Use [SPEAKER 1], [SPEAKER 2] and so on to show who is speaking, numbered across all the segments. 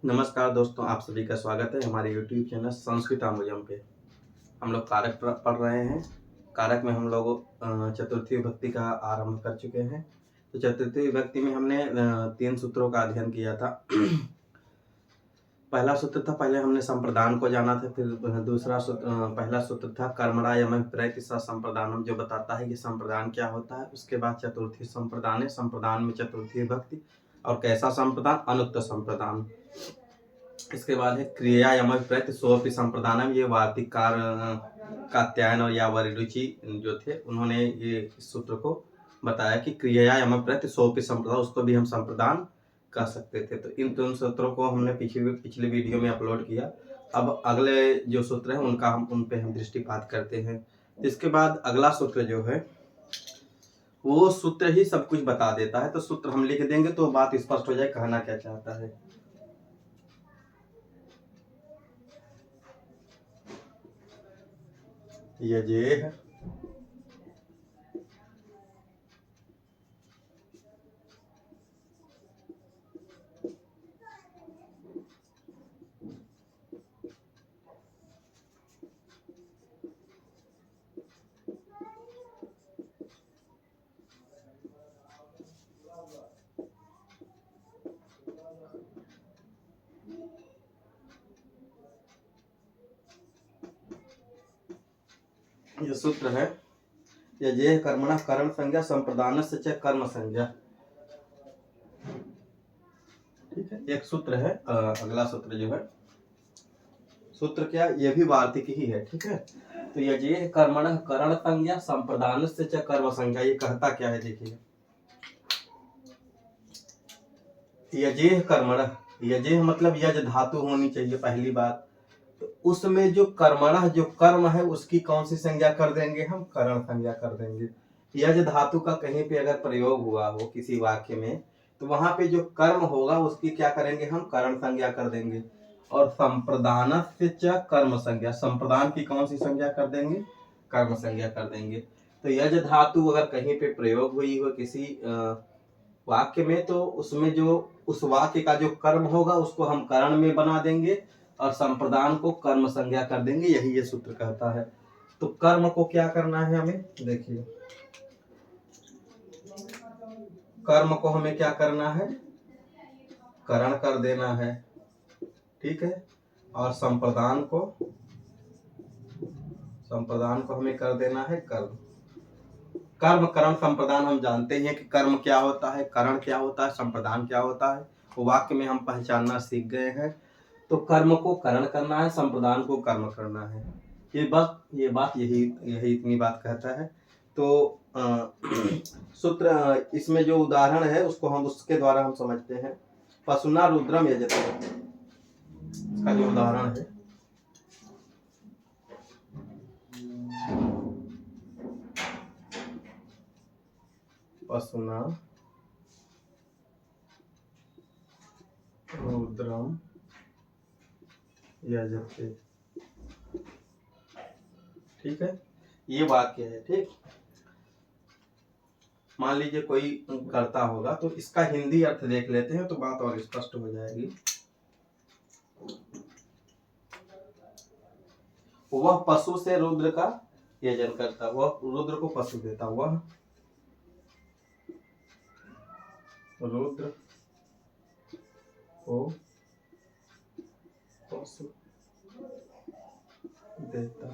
[SPEAKER 1] नमस्कार दोस्तों, आप सभी का स्वागत है हमारे YouTube चैनल संस्कृत अम्बुजम पे। हम लोग कारक पढ़ रहे हैं। कारक में हम लोग चतुर्थी विभक्ति का आरंभ कर चुके हैं। तो चतुर्थी विभक्ति में हमने 3 सूत्रों का अध्ययन किया था। पहला सूत्र था, पहले हमने संप्रदान को जाना था। फिर दूसरा सूत्र पहला सूत्र था कर्मणा यमः विपर्ययः स संप्रदानम, जो बताता है कि संप्रदान क्या होता है। उसके बाद चतुर्थी संप्रदान है, संप्रदान में चतुर्थी विभक्ति। और कैसा संप्रदान? अनुक्त संप्रदान। इसके बाद है क्रिया यम विपरीत सोपि संप्रदानम। ये वार्तिककार कात्यायन और यावरुचि जो थे, उन्होंने ये सूत्र को बताया कि क्रिया यम विपरीत सोपि संप्रदान, उसको भी हम संप्रदान कर सकते थे। तो इन 3 सूत्रों को हमने पिछले वीडियो में अपलोड किया। अब अगले जो सूत्र है उन पे हम दृष्टिपात करते हैं। इसके बाद अगला सूत्र जो है वो सूत्र ही सब कुछ बता देता है। तो सूत्र हम लिख देंगे तो बात स्पष्ट हो जाए कहना क्या चाहता है। यजेह ये सूत्र है, यजेह कर्मणः कर्म संज्ञा संप्रदानस्य च कर्म संज्ञा। ठीक है, एक सूत्र है। अगला सूत्र जो है, सूत्र क्या, ये भी वार्तिक ही है। ठीक है, तो यजेह कर्मणः करण संज्ञा संप्रदानस्य च कर्म संज्ञा। ये कहता क्या है देखिए, यजेह कर्मणः, यजेह मतलब यज धातु होनी चाहिए पहली बात। तो उसमें जो कर्मणः जो कर्म है उसकी कौन सी संज्ञा कर देंगे हम? करण संज्ञा कर देंगे। यज धातु का कहीं पे अगर प्रयोग हुआ हो किसी वाक्य में, तो वहां पे जो कर्म होगा उसकी क्या करेंगे हम? करण संज्ञा कर देंगे। और संप्रदानस्य च कर्म संज्ञा, संप्रदान की कौन सी संज्ञा कर देंगे? कर्म संज्ञा कर देंगे। तो यज धातु अगर कहीं पे प्रयोग हुई हो किसी वाक्य में, तो उसमें जो उस वाक्य का जो कर्म होगा उसको हम करण में बना देंगे और संप्रदान को कर्म संज्ञा कर देंगे। यही ये सूत्र कहता है। तो कर्म को क्या करना है हमें? देखिए, कर्म को हमें क्या करना है? करण कर देना है। ठीक है, और संप्रदान को हमें कर देना है कर्म। कर्म करण संप्रदान हम जानते हैं कि कर्म क्या होता है, करण क्या होता है, संप्रदान क्या होता है। वो वाक्य में हम पहचानना सीख गए हैं। तो कर्म को करण करना है, संप्रदान को कर्म करना है। ये बात यही इतनी बात कहता है। तो सूत्र इसमें जो उदाहरण है उसको हम उसके द्वारा हम समझते हैं। पशुना रुद्रम यजते, इसका जो उदाहरण है, पशुना रुद्रम यजते। ठीक है, ये वाक्य है। ठीक, मान लीजिए कोई करता होगा, तो इसका हिंदी अर्थ देख लेते हैं तो बात और स्पष्ट हो जाएगी। वह पशु से रुद्र का यजन करता, वह रुद्र को पशु देता, वह रुद्र को पशु देता।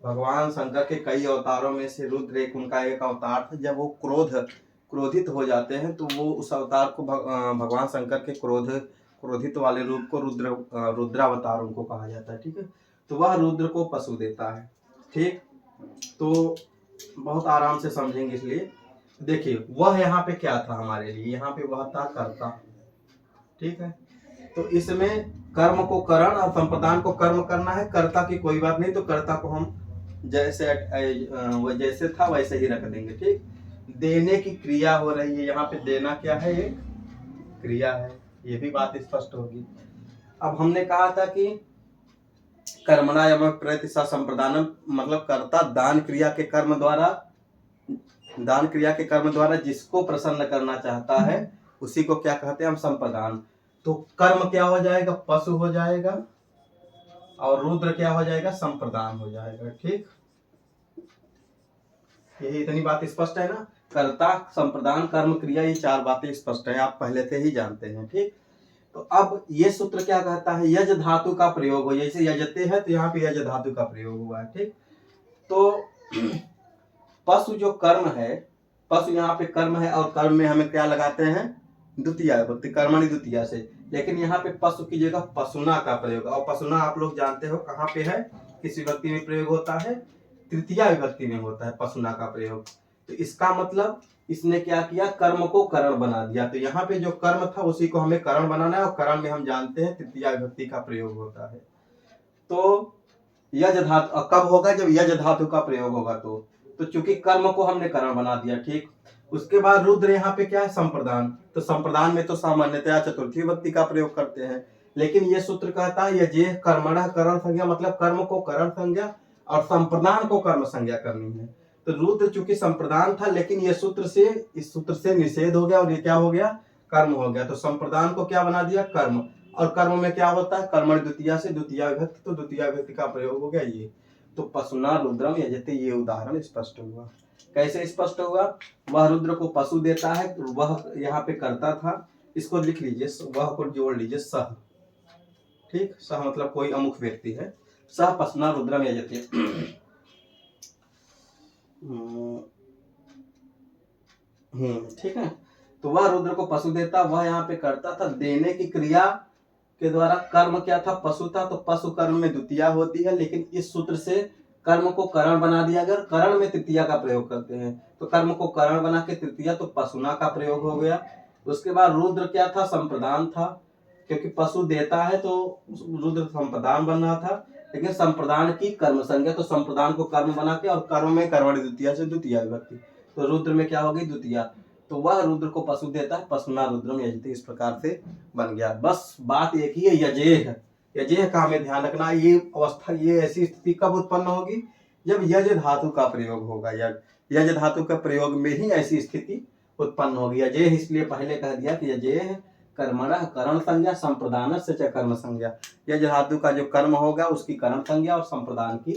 [SPEAKER 1] भगवान शंकर के कई अवतारों में से रुद्र उनका एक अवतार था। जब वो क्रोधित हो जाते हैं तो वो उस अवतार को भगवान शंकर के क्रोधित वाले रूप को रुद्रावतार उनको कहा जाता है। ठीक है, तो वह रुद्र को पशु देता है। ठीक, तो बहुत आराम से समझेंगे। इसलिए देखिए, वह यहाँ पे क्या था हमारे लिए? यहाँ पे वह था कर्ता। ठीक है, तो इसमें कर्म को करण और संप्रदान को कर्म करना है। कर्ता की कोई बात नहीं, तो कर्ता को हम जैसे था वैसे ही रख देंगे। ठीक, देने की क्रिया हो रही है यहाँ पे, देना क्या है? एक क्रिया है। ये भी बात स्पष्ट होगी। अब हमने कहा था कि कर्मणा यम विपरीत स संप्रदानम, मतलब कर्ता दान क्रिया के कर्म द्वारा जिसको प्रसन्न करना चाहता है उसी को क्या कहते हैं हम? संप्रदान। तो कर्म क्या हो जाएगा, पशु हो जाएगा, और रुद्र क्या हो जाएगा, संप्रदान हो जाएगा। ठीक, यही इतनी बात स्पष्ट है ना। कर्ता, संप्रदान, कर्म, क्रिया, ये 4 बातें स्पष्ट है, आप पहले से ही जानते हैं। ठीक, तो अब ये सूत्र क्या कहता है, यज धातु का प्रयोग हो, जैसे यजते है तो यहाँ पे यज धातु का प्रयोग हुआ है। ठीक, तो पशु जो कर्म है, पशु यहाँ पे कर्म है, और कर्म में हमें क्या लगाते हैं, द्वितीया विभक्ति, कर्मणि द्वितीया से। लेकिन यहाँ पे पशु की जगह पशुना का प्रयोग, और पशुना आप लोग जानते हो कहाँ पे है, किस विभक्ति में प्रयोग होता है, तृतीया विभक्ति में होता है पशुना का प्रयोग। तो इसका मतलब इसने क्या किया, कर्म को करण बना दिया। तो यहाँ पे जो कर्म था उसी को हमें करण बनाना है, और करण में हम जानते हैं तृतीया विभक्ति का प्रयोग होता है। तो यज धातु कब होगा, जब यज धातु का प्रयोग होगा। तो चूंकि कर्म को हमने करण बना दिया। ठीक, उसके बाद रुद्र यहाँ पे क्या है, संप्रदान। तो संप्रदान में तो सामान्यतया चतुर्थी विभक्ति का प्रयोग करते हैं, लेकिन ये सूत्र कहता है यजे कर्मणः करण संज्ञा, मतलब कर्म को करण संज्ञा और संप्रदान को कर्म संज्ञा करनी है। तो रुद्र चूंकि संप्रदान था, लेकिन ये सूत्र से, इस सूत्र से निषेध हो गया, और ये क्या हो गया, कर्म हो गया। तो संप्रदान को क्या बना दिया, कर्म, और कर्म में क्या होता है, कर्मणि द्वितीया से द्वितीया विभक्ति, तो द्वितीया विभक्ति का प्रयोग हो गया ये। तो पशुना रुद्रम यजते, ये उदाहरण स्पष्ट हुआ। कैसे स्पष्ट हुआ, वह रुद्र को पशु देता है, वह यहाँ पे करता था, इसको लिख लीजिए, वह को जोड़ लीजिए सह। ठीक, सह मतलब कोई अमुख व्यक्ति है, सह पशुना रुद्रम यजते। ठीक है, तो वह रुद्र को पशु देता, वह यहाँ पे करता था, देने की क्रिया के द्वारा कर्म क्या था, पशु था, तो पशु कर्म में द्वितीया होती है, लेकिन इस सूत्र से कर्म को करण बना दिया। अगर करण में तृतीया का प्रयोग करते हैं तो कर्म को करण बना के तृतीया, तो पशुना का प्रयोग हो गया। उसके बाद रुद्र क्या था, संप्रदान था, क्योंकि पशु देता है तो रुद्र संप्रदान बन रहा था, लेकिन संप्रदान की कर्म संज्ञा, तो संप्रदान को कर्म बना के, और कर्म में कर्मणि द्वितीया से द्वितीया विभक्ति, तो रुद्र में क्या हो गई, द्वितीया। तो वह रुद्र को पशु देता है, पशुना रुद्रम यजते, इस प्रकार से बन गया। बस बात एक ही है, यजेह, यजेह का हमें ध्यान रखना। ये अवस्था, ये ऐसी स्थिति कब उत्पन्न होगी, जब यज धातु का प्रयोग होगा। यज धातु का प्रयोग में ही ऐसी स्थिति उत्पन्न होगी। यजेह इसलिए पहले कह दिया कि यजेह कर्मणः करण संज्ञा, संप्रदान से च कर्म संज्ञा। यज धातु का जो कर्म होगा उसकी करण संज्ञा, और संप्रदान की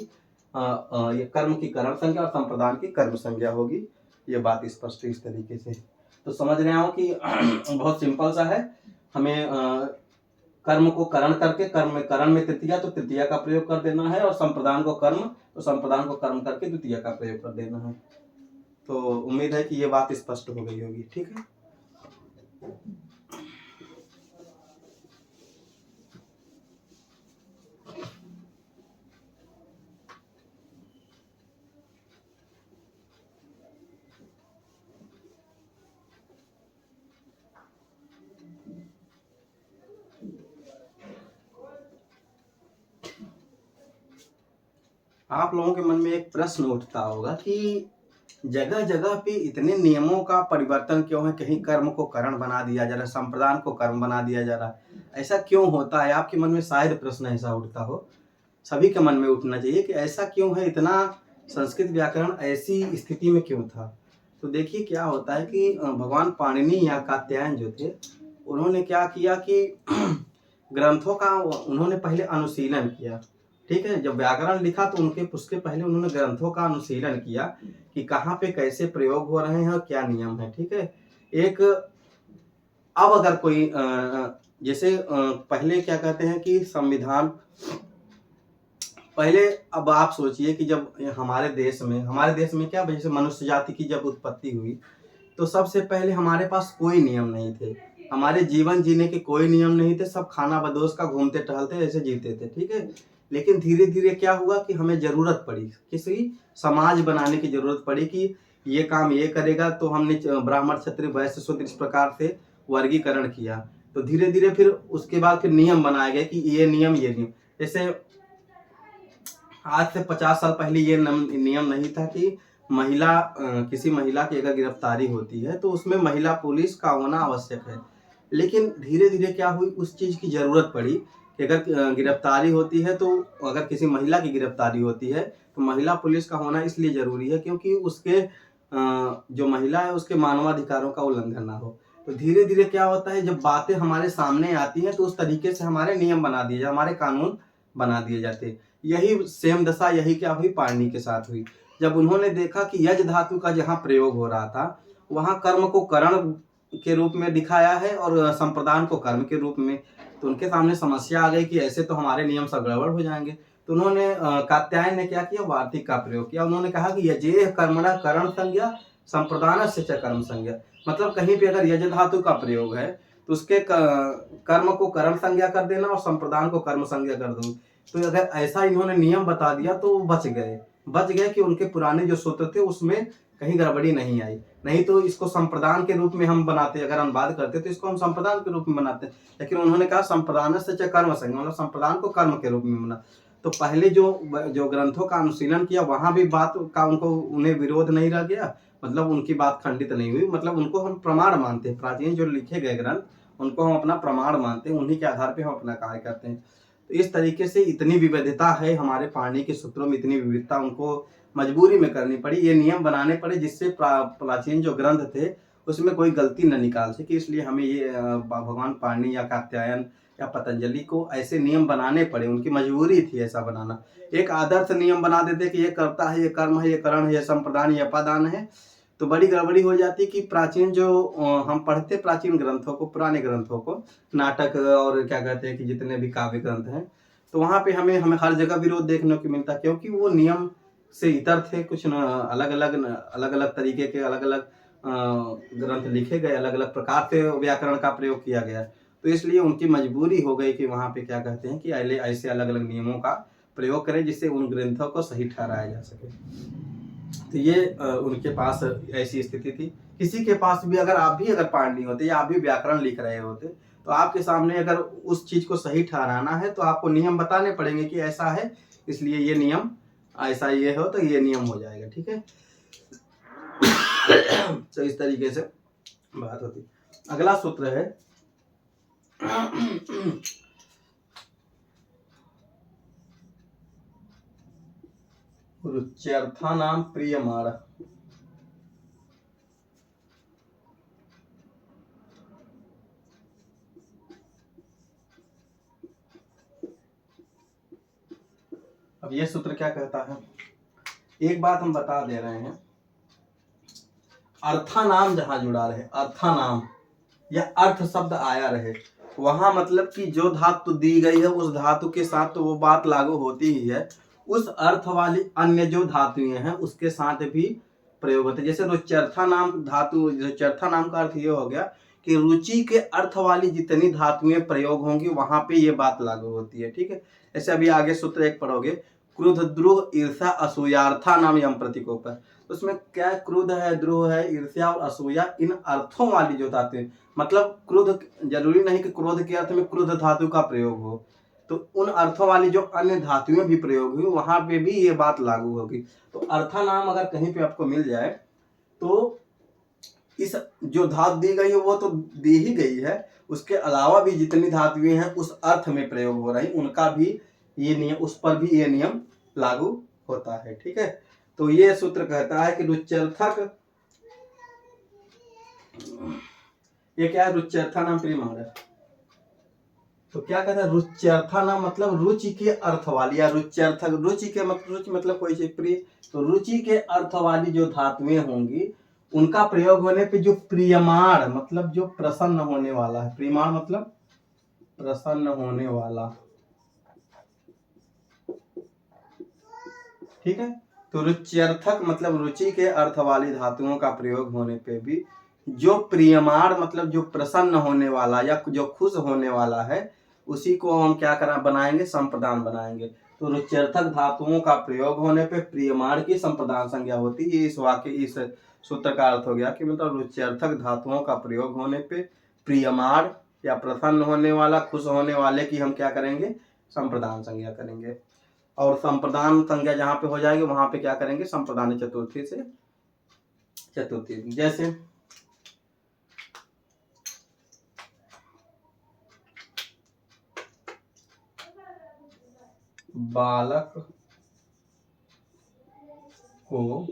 [SPEAKER 1] ये कर्म की करण संज्ञा और संप्रदान की कर्म संज्ञा होगी। ये बात स्पष्ट इस तरीके से तो समझ रहे हो कि बहुत सिंपल सा है। हमें कर्म को करण करके, करण में तृतीया, तो तृतीया का प्रयोग कर देना है, और संप्रदान को कर्म, तो संप्रदान को कर्म करके द्वितीया का प्रयोग कर देना है। तो उम्मीद है कि ये बात स्पष्ट हो गई होगी। ठीक है, आप लोगों के मन में एक प्रश्न उठता होगा कि जगह जगह पे इतने नियमों का परिवर्तन क्यों है, कहीं कर्म को करण बना दिया जा रहा है, संप्रदान को कर्म बना दिया जा रहा है, ऐसा क्यों होता है। आपके मन में शायद प्रश्न ऐसा उठता हो, सभी के मन में उठना चाहिए कि ऐसा क्यों है, इतना संस्कृत व्याकरण ऐसी स्थिति में क्यों था। तो देखिए क्या होता है कि भगवान पाणिनि या कात्यायन जो थे, उन्होंने क्या किया कि ग्रंथों का उन्होंने पहले अनुशीलन किया। ठीक है, जब व्याकरण लिखा तो उसके पहले उन्होंने ग्रंथों का अनुशीलन किया कि कहाँ पे कैसे प्रयोग हो रहे हैं और क्या नियम है। ठीक है, एक अब अगर कोई जैसे पहले क्या कहते हैं कि संविधान, पहले अब आप सोचिए कि जब हमारे देश में क्या, जैसे मनुष्य जाति की जब उत्पत्ति हुई तो सबसे पहले हमारे पास कोई नियम नहीं थे, हमारे जीवन जीने के कोई नियम नहीं थे, सब खाना बदोश का घूमते टहलते ऐसे जीते थे। ठीक है, लेकिन धीरे धीरे क्या हुआ कि हमें जरूरत पड़ी, किसी समाज बनाने की जरूरत पड़ी कि ये काम ये करेगा, तो हमने ब्राह्मण क्षत्रिय वैश्य शूद्र इस प्रकार से वर्गीकरण किया। तो धीरे धीरे फिर उसके बाद फिर नियम बनाए गए कि ये नियम ये नियम। जैसे आज से 50 साल पहले ये नियम नहीं था कि किसी महिला की अगर गिरफ्तारी होती है तो उसमें महिला पुलिस का होना आवश्यक है। लेकिन धीरे धीरे क्या हुई, उस चीज की जरूरत पड़ी कि अगर गिरफ्तारी होती है, तो अगर किसी महिला की गिरफ्तारी होती है तो महिला पुलिस का होना इसलिए जरूरी है क्योंकि उसके जो महिला है उसके मानवाधिकारों का उल्लंघन ना हो। तो तो धीरे धीरे क्या होता है, जब बातें हमारे सामने आती हैं तो उस तरीके से हमारे नियम बना दिए जाते, हमारे कानून बना दिए जाते। यही सेम दशा यही क्या हुई, पाणिनि के साथ हुई। जब उन्होंने देखा कि यज धातु का जहाँ प्रयोग हो रहा था वहां कर्म को करण के रूप में दिखाया है और संप्रदान को कर्म के रूप में, तो उनके सामने समस्या आ गई कि ऐसे तो हमारे नियम सब गड़बड़ हो जाएंगे। तो उन्होंने कात्यायन ने क्या किया, वार्तिक का प्रयोग किया। उन्होंने कहा कि यजेह कर्मणा करण संज्ञा संप्रदान से च कर्म संज्ञा, मतलब कहीं पे अगर यज धातु का प्रयोग है तो उसके कर्म को करण संज्ञा कर देना और संप्रदान को कर्म संज्ञा कर दो। तो अगर ऐसा इन्होंने नियम बता दिया तो बच गए कि उनके पुराने जो सूत्र थे उसमें कहीं गड़बड़ी नहीं आई। नहीं तो इसको संप्रदान के रूप में हम बनाते, अगर हम बात करते तो इसको हम संप्रदान के रूप में बनाते, लेकिन उन्होंने कहा संप्रदान से च कर्म संज्ञा, मतलब संप्रदान को कर्म के रूप में बना। तो पहले जो ग्रंथों का अनुशीलन किया वहां भी बात का उन्हें विरोध नहीं रह गया, मतलब उनकी बात खंडित नहीं हुई, मतलब उनको हम प्रमाण मानते हैं। प्राचीन जो लिखे गए ग्रंथ उनको हम अपना प्रमाण मानते हैं, उन्हीं के आधार पर हम अपना कार्य करते हैं। तो इस तरीके से इतनी विविधता है हमारे पाणिनि के सूत्रों में, इतनी विविधता उनको मजबूरी में करनी पड़ी, ये नियम बनाने पड़े जिससे प्राचीन जो ग्रंथ थे उसमें कोई गलती न निकाल सके। इसलिए हमें ये भगवान पाणिनि या कात्यायन या पतंजलि को ऐसे नियम बनाने पड़े, उनकी मजबूरी थी ऐसा बनाना। एक आदर्श नियम बना देते कि ये कर्ता है, ये कर्म है, ये करण है, ये संप्रदान, ये अपादान है, तो बड़ी गड़बड़ी हो जाती कि प्राचीन जो हम पढ़ते प्राचीन ग्रंथों को, पुराने ग्रंथों को, नाटक और क्या कहते हैं कि जितने भी काव्य ग्रंथ हैं, तो वहां पे हमें हर जगह विरोध देखने को मिलता, क्योंकि वो नियम से इतर थे। कुछ अलग अलग तरीके के अलग अलग ग्रंथ लिखे गए, अलग अलग प्रकार से व्याकरण का प्रयोग किया गया, तो इसलिए उनकी मजबूरी हो गई कि वहां पे क्या कहते हैं कि ऐसे अलग अलग नियमों का प्रयोग करें जिससे उन ग्रंथों को सही ठहराया जा सके। तो ये उनके पास ऐसी स्थिति थी। किसी के पास भी अगर पाणिनि होते या आप भी व्याकरण लिख रहे होते तो आपके सामने अगर उस चीज को सही ठहराना है तो आपको नियम बताने पड़ेंगे कि ऐसा है, इसलिए ये नियम ऐसा ये हो तो ये नियम हो जाएगा, ठीक है। तो इस तरीके से बात होती। अगला सूत्र है रुच्यर्थानां प्रियमाण। अब ये सूत्र क्या कहता है, एक बात हम बता दे रहे हैं, अर्थानाम जहां जुड़ा रहे, अर्थानाम या अर्थ शब्द आया रहे, वहां मतलब कि जो धातु दी गई है उस धातु के साथ तो वो बात लागू होती ही है, उस अर्थ वाली अन्य जो धातुएं हैं उसके साथ भी प्रयोग होते हैं। जैसे रुच्यर्था नाम धातु, रुच्यर्था नाम का अर्थ ये हो गया कि रुचि के अर्थ वाली जितनी धातुएं प्रयोग होंगी वहां पे ये बात लागू होती है, ठीक है। ऐसे अभी आगे सूत्र एक पढ़ोगे, क्रोध द्रोह ईर्षा असूयार्था नाम यम प्रतीकोप, उसमें क्या क्रोध है, द्रोह है, ईर्ष्या और असूया, इन अर्थों वाली जो धातुएं, मतलब क्रोध जरूरी नहीं कि क्रोध के अर्थ में क्रोध धातु का प्रयोग हो, तो उन अर्थों वाली जो अन्य धातुएं भी प्रयोग हुई वहां पे भी ये बात लागू होगी। तो अर्था नाम अगर कहीं पे आपको मिल जाए तो इस जो धातु दी गई है वो तो दी ही गई है, उसके अलावा भी जितनी धातुएं हैं उस अर्थ में प्रयोग हो रही उनका भी ये नियम, उस पर भी ये नियम लागू होता है, ठीक है। तो ये सूत्र कहता है कि रुच्यर्थक, ये क्या है, रुच्यर्था नाम प्रियमाण है। तो क्या कहता है, रुच्यर्था नाम मतलब रुचि के अर्थ वाली, या रुच्यर्थक, रुचि के मतलब, रुचि मतलब कोई चीज प्रिय, तो रुचि के अर्थ वाली जो धातुएं होंगी उनका प्रयोग होने पे जो प्रियमाण मतलब जो प्रसन्न होने वाला है, प्रियमाण मतलब प्रसन्न होने वाला, ठीक है। तो रुच्यर्थक मतलब रुचि के अर्थ वाली धातुओं का प्रयोग होने पे भी जो प्रियमाण मतलब जो प्रसन्न होने वाला या जो खुश होने वाला है उसी को हम क्या करा बनाएंगे, संप्रदान बनाएंगे। तो रुच्यर्थक धातुओं का प्रयोग होने पे प्रियमाण की संप्रदान संज्ञा होती है। इस वाक्य इस सूत्र का अर्थ हो गया कि मतलब रुच्यर्थक धातुओं का प्रयोग होने पे प्रियमाण या प्रसन्न होने वाला, खुश होने वाले की हम क्या करेंगे, संप्रदान संज्ञा करेंगे। और संप्रदान संज्ञा जहां पे हो जाएगी वहां पे क्या करेंगे, संप्रदान चतुर्थी से चतुर्थी। जैसे बालक को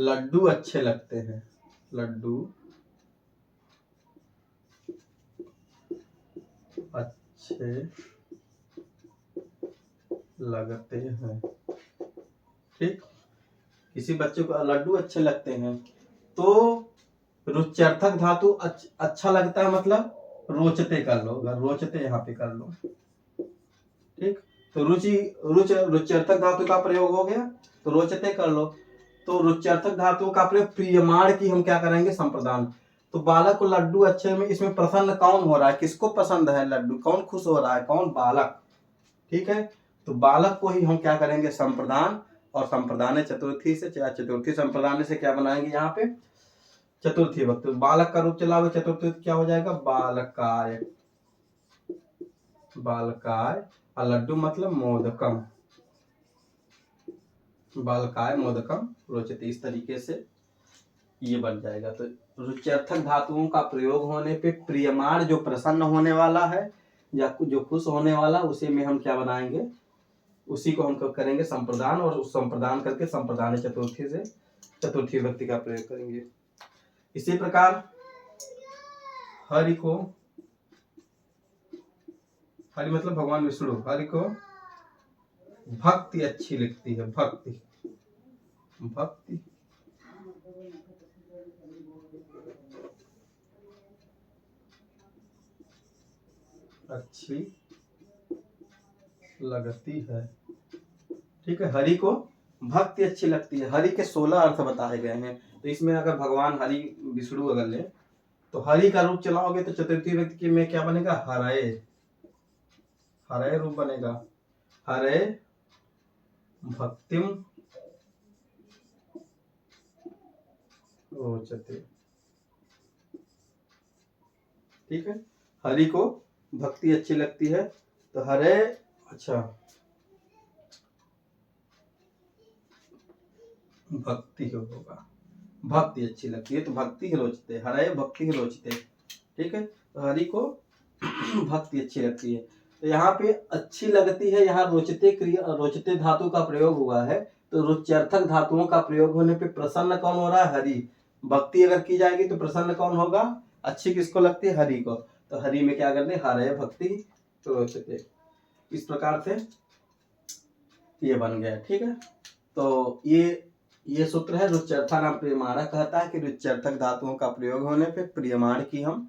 [SPEAKER 1] लड्डू अच्छे लगते हैं, लड्डू अच्छे लगते हैं। ठीक, किसी बच्चे को लड्डू अच्छे लगते हैं तो रुच्यर्थक धातु अच्छा लगता है, मतलब रोचते कर लो, अगर रोचते यहाँ पे कर लो। ठीक, तो रुच्यर्थक धातु का प्रयोग हो गया, तो रोचते कर लो। तो रुच्यर्थक धातुओं का प्रयोग प्रियमाण की हम क्या करेंगे, संप्रदान। तो बालक को लड्डू अच्छे में, इसमें प्रसन्न कौन हो रहा है, किसको पसंद है लड्डू, कौन खुश हो रहा है, कौन, बालक। ठीक है, तो बालक को ही हम क्या करेंगे, संप्रदान। और संप्रदान चतुर्थी से, चतुर्थी संप्रदान से क्या बनाएंगे यहाँ पे, चतुर्थी वक्त। बालक का रूप चलाओगे चतुर्थी क्या हो जाएगा, बालकाय, बालकाय। और लड्डू मतलब मोदकम, बालकाय मोदकम रोचते, इस तरीके से ये बन जाएगा। तो रुच्यर्थक धातुओं का प्रयोग होने पे प्रियमाण, जो प्रसन्न होने वाला है या जो खुश होने वाला, उसे में हम क्या बनाएंगे, उसी को हम करेंगे संप्रदान। और उस संप्रदान करके संप्रदान चतुर्थी से चतुर्थी विभक्ति का प्रयोग करेंगे। इसी प्रकार हरि को, हरि मतलब भगवान विष्णु, हरि को भक्ति अच्छी लगती है, भक्ति, भक्ति अच्छी लगती है। ठीक है, हरि को भक्ति अच्छी लगती है। हरि के 16 अर्थ बताए गए हैं। तो इसमें अगर भगवान हरि विष्णु अगर ले, तो हरि का रूप चलाओगे तो चतुर्थी व्यक्ति में क्या बनेगा, हरय, हरय रूप बनेगा, हरय भक्तिम रोचते। ठीक है, हरि को भक्ति अच्छी लगती है, तो हरय, अच्छा, भक्ति होगा, भक्ति अच्छी लगती है तो भक्ति ही रोचते, हरय भक्ति ही रोचते। ठीक है, तो हरि को भक्ति अच्छी लगती है। तो यहाँ पे अच्छी लगती है, यहाँ रोचते क्रिया, रोचते धातु का प्रयोग हुआ है। तो रुच्यर्थक धातुओं का प्रयोग होने पे प्रसन्न कौन हो रहा है, हरि। भक्ति अगर की जाएगी तो प्रसन्न कौन होगा, अच्छी किसको लगती है, हरि को। तो हरि में क्या करते हैं, हरय भक्ति तो रोचते। इस प्रकार से ये बन गया। ठीक है, तो ये सूत्र है रुच्यर्थानाम प्रियमाणः, कहता है कि रुच्यर्थक धातुओं का प्रयोग होने पे प्रियमाण की हम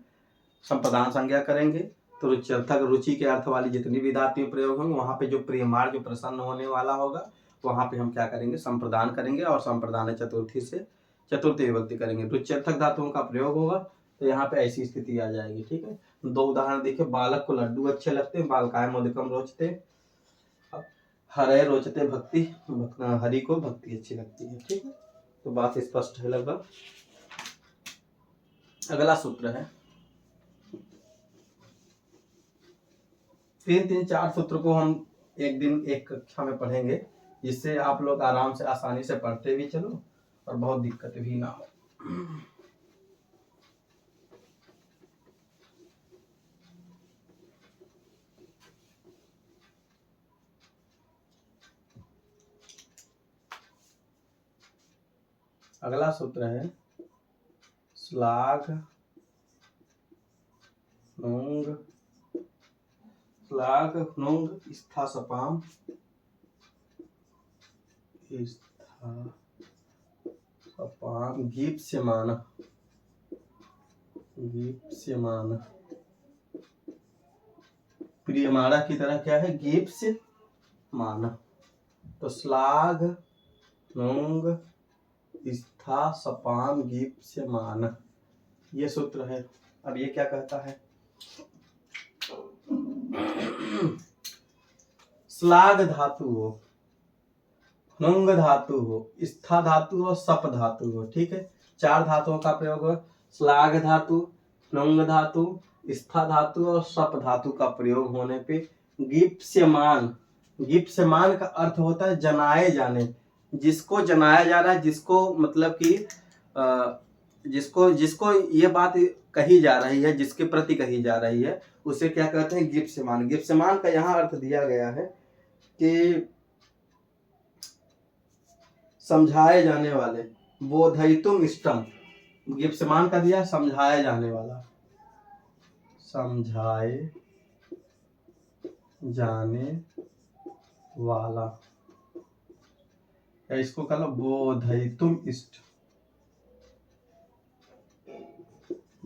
[SPEAKER 1] संप्रदान संज्ञा करेंगे। तो रुच्यर्थक, रुचि के अर्थ वाली जितनी भी धातुएं प्रयोग होंगे, वहां पे जो प्रियमाण, जो प्रसन्न होने वाला होगा, वहां पे हम क्या करेंगे, संप्रदान करेंगे। और संप्रदान चतुर्थी से चतुर्थी विभक्ति करेंगे। रुच्यर्थक धातुओं का प्रयोग होगा तो यहाँ पे ऐसी स्थिति आ जाएगी। ठीक है, 2 उदाहरण देखिए, बालक को लड्डू अच्छे लगते हैं, बालकाय मोदकम रोचते, हरय रोचते भक्ति, हरि को भक्ति अच्छी लगती है। ठीक है, तो बात स्पष्ट है लगभग। अगला सूत्र है, 3-3-4 सूत्र को हम एक दिन एक कक्षा में पढ़ेंगे, जिससे आप लोग आराम से, आसानी से पढ़ते भी चलो और बहुत दिक्कत भी ना हो। अगला सूत्र है श्लाघ नुंग, श्लाघ नुंग स्था सपाम, स्था सपाम गीप्स्यमान, गीप्स्यमान, प्रियमाणा की तरह क्या है, गीप्स्यमान। तो श्लाघ नुंग स्था सपाम गीप्स्यमान, ये सूत्र है। अब ये क्या कहता है, श्लाघ धातु हो, नुंग धातु हो, स्था धातु हो, सप धातु हो। ठीक है, 4 धातुओं का प्रयोग हो, श्लाघ धातु, नुंग धातु, स्था धातु और सप धातु का प्रयोग होने पे गीप्स्यमान, गीप्स्यमान का अर्थ होता है जनाए जाने, जिसको जनाया जा रहा है, जिसको मतलब कि जिसको ये बात कही जा रही है, जिसके प्रति कही जा रही है, उसे क्या कहते हैं, गीप्स्यमान। गीप्स्यमान का यहाँ अर्थ दिया गया है कि समझाए जाने वाले, बोधयितुम इष्टम, गिप्यमान का दिया समझाया जाने वाला, समझाए जाने वाला, या इसको कह लो बोधयितुम इष्ट,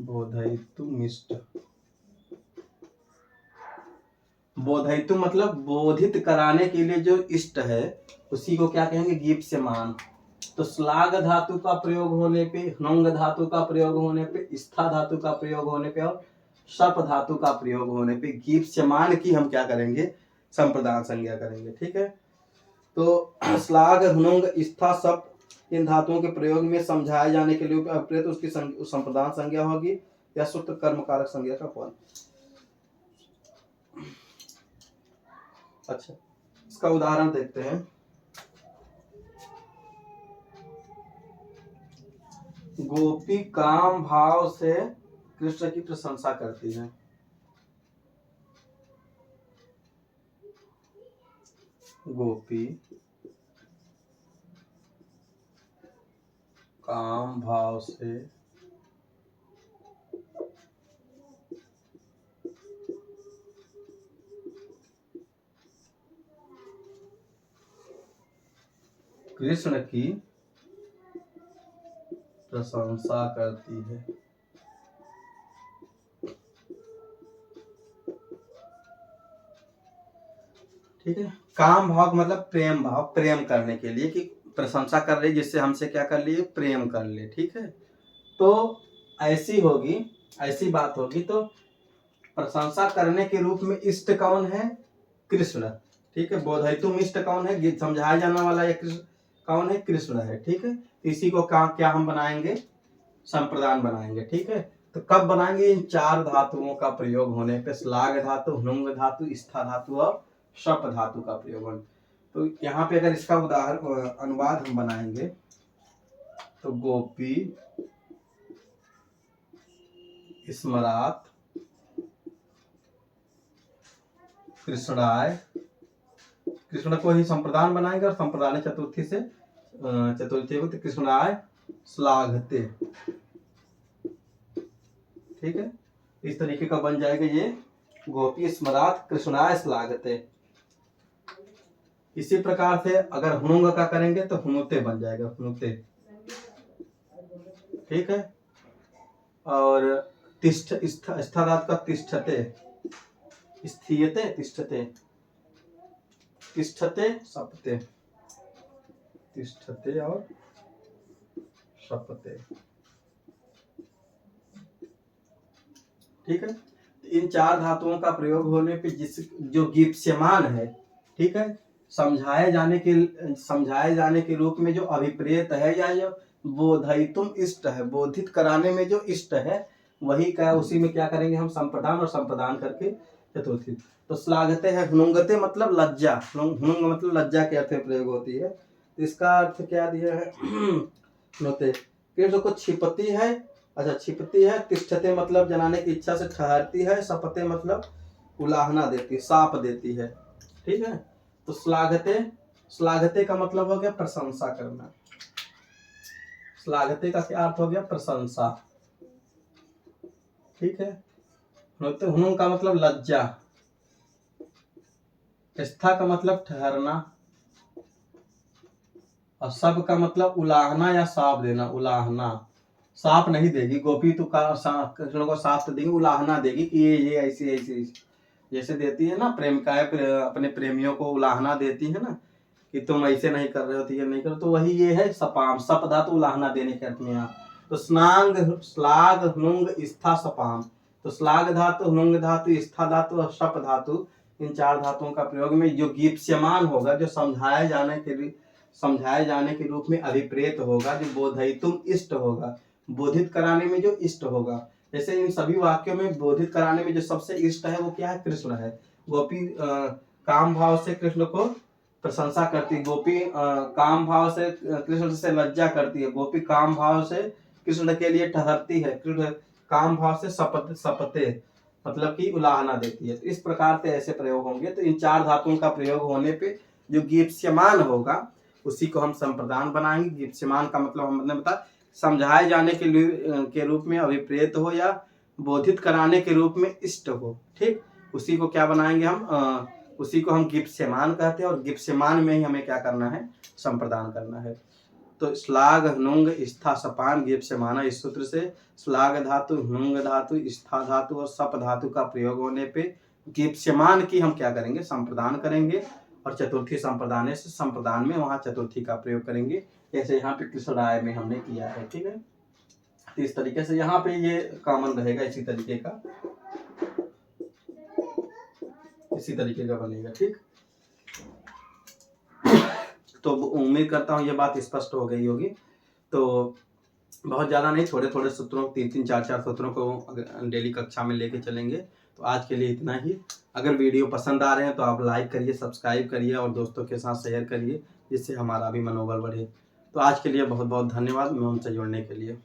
[SPEAKER 1] बोधयितुम इष्ट। बोधयितुम मतलब बोधित कराने के लिए जो इष्ट है उसी को क्या कहेंगे, गीप्यमान। तो श्लाघ धातु का प्रयोग होने पे, ह्नुंग धातु का प्रयोग होने पे, स्था धातु का प्रयोग होने पे और शप धातु का प्रयोग होने पे गीप्यमान की हम क्या करेंगे, संप्रदान संज्ञा करेंगे। ठीक है, तो श्लाघ ह्नुंग स्था शप इन धातुओं के प्रयोग में समझाए जाने के लिए अप्रेत उसकी संप्रदान संज्ञा होगी या सूत्र कर्म कारक संज्ञा का फल। अच्छा, इसका उदाहरण देखते हैं। गोपी काम भाव से कृष्ण की प्रशंसा करती है। गोपी काम भाव से कृष्ण की प्रशंसा करती है। ठीक है, काम भाव मतलब प्रेम भाव, प्रेम करने के लिए कि प्रशंसा कर रही, जिससे हमसे क्या कर लिए, प्रेम कर ले। ठीक है, तो ऐसी होगी, ऐसी बात होगी तो प्रशंसा करने के रूप में इष्ट कौन है, कृष्ण। ठीक है, बोधयितुम इष्ट कौन है, समझाया जाने वाला या कृष्ण कौन है, कृष्ण है। ठीक है, इसी को क्या हम बनाएंगे, संप्रदान बनाएंगे। ठीक है, तो कब बनाएंगे, इन चार धातुओं का प्रयोग होने पे, श्लाघ धातु, ह्नुंग धातु, स्था धातु और शप धातु का प्रयोग होने। तो यहाँ पे अगर इसका उदाहरण अनुवाद हम बनाएंगे तो गोपी स्मरात कृष्णाय, कृष्ण को ही संप्रदान बनाएंगे और संप्रदान चतुर्थी से चतुर्थी को कृष्णाय श्लाघते। ठीक है, इस तरीके का बन जाएगा ये गोपी स्मरात कृष्णाय श्लाघते। इसी प्रकार से अगर ह्नुंग का करेंगे तो ह्नुते बन जाएगा, ह्नुते। ठीक है, और तिष्ठ स्थादात का तिष्ठते, स्थीयते तिष्ठते, तिष्ठते सपते, तिष्ठते और सपते। ठीक है, इन चार धातुओं का प्रयोग होने पे जिस जो गीप्यमान है, ठीक है, समझाए जाने के रूप में जो अभिप्रेत है या जो बोधयितुम इष्ट है, बोधित कराने में जो इष्ट है, वही का उसी में क्या करेंगे हम, संप्रदान और संप्रदान करके चतुर्थी। तो श्लाघते है, ह्नुंगते मतलब लज्जा, ह्नुंग मतलब लज्जा के अर्थ में प्रयोग होती है। तो इसका अर्थ क्या दिया है, ह्नुते कृष्ण को छिपती है। अच्छा, छिपती है। तिष्ठते मतलब जनाने की इच्छा से ठहरती है। सपते मतलब उलाहना देती, साप देती है। ठीक है, तो श्लाघते, श्लाघते का मतलब हो गया प्रशंसा करना। श्लाघते का क्या अर्थ हो गया, प्रशंसा। ठीक है, ह्नुंग का मतलब लज्जा। स्था का मतलब ठहरना और सब का मतलब उलाहना या साप देना, उलाहना। साप नहीं देगी गोपी, तो कृष्ण को साप तो देगी, उलाहना देगी कि ये ऐसी ऐसी, जैसे देती है ना प्रेमिकाएं अपने प्रेमियों को उलाहना देती है ना कि तुम ऐसे नहीं कर रहे हो तो ये नहीं करो, तो वही ये है सपाम, सप धातु उलाहना देने के अर्थ में यहाँ। तो स्नांग श्लाघ ह्नुंग स्था सपाम, तो श्लाघ धातु, ह्नुंग धातु, स्था धातु और शप धातु, इन चार धातुओं का प्रयोग में जो गीप्यमान होगा, जो समझाए जाने के रूप में अभिप्रेत होगा, जो बोधयितुम इष्ट होगा, बोधित कराने में जो इष्ट होगा। जैसे इन सभी वाक्यों में बोधित कराने में जो सबसे इष्ट है वो क्या है, कृष्ण है। गोपी काम भाव से कृष्ण को प्रशंसा करती, गोपी काम भाव से कृष्ण से लज्जा करती है, गोपी काम भाव से कृष्ण के लिए ठहरती है, कृष्ण काम भाव से सपते मतलब कि उलाहना देती है। तो इस प्रकार से ऐसे प्रयोग होंगे। तो इन चार धातुओं का प्रयोग होने पे जो गीप्यमान होगा उसी को हम संप्रदान बनाएंगे। गीप्यमान का मतलब हमने बताया समझाए जाने के रूप में, अभिप्रेत हो या बोधित कराने के रूप में इष्ट हो। ठीक, उसी को क्या बनाएंगे हम, उसी को हम गीप्यमान कहते हैं। और गीप्यमान में ही हमें क्या करना है, संप्रदान करना है। तो श्लाघ नुंग स्था सपान गीप्यमान, इस सूत्र से श्लाघ धातु, नुंग धातु, स्था धातु और सप धातु का प्रयोग होने पे गीप्यमान की हम क्या करेंगे, संप्रदान करेंगे। और चतुर्थी संप्रदान से संप्रदान में वहां चतुर्थी का प्रयोग करेंगे, जैसे यहाँ पे कृष्णराय में हमने किया है। ठीक है, तो इस तरीके से यहाँ पे ये कॉमन रहेगा, इसी तरीके का बनेगा। ठीक, तो उम्मीद करता हूँ ये बात स्पष्ट हो गई होगी। तो बहुत ज़्यादा नहीं, थोड़े थोड़े सूत्रों, 3-3 4-4 सूत्रों को डेली कक्षा में लेके चलेंगे। तो आज के लिए इतना ही। अगर वीडियो पसंद आ रहे हैं तो आप लाइक करिए, सब्सक्राइब करिए और दोस्तों के साथ शेयर करिए, जिससे हमारा भी मनोबल बढ़े। तो आज के लिए बहुत बहुत धन्यवाद हमसे जुड़ने के लिए।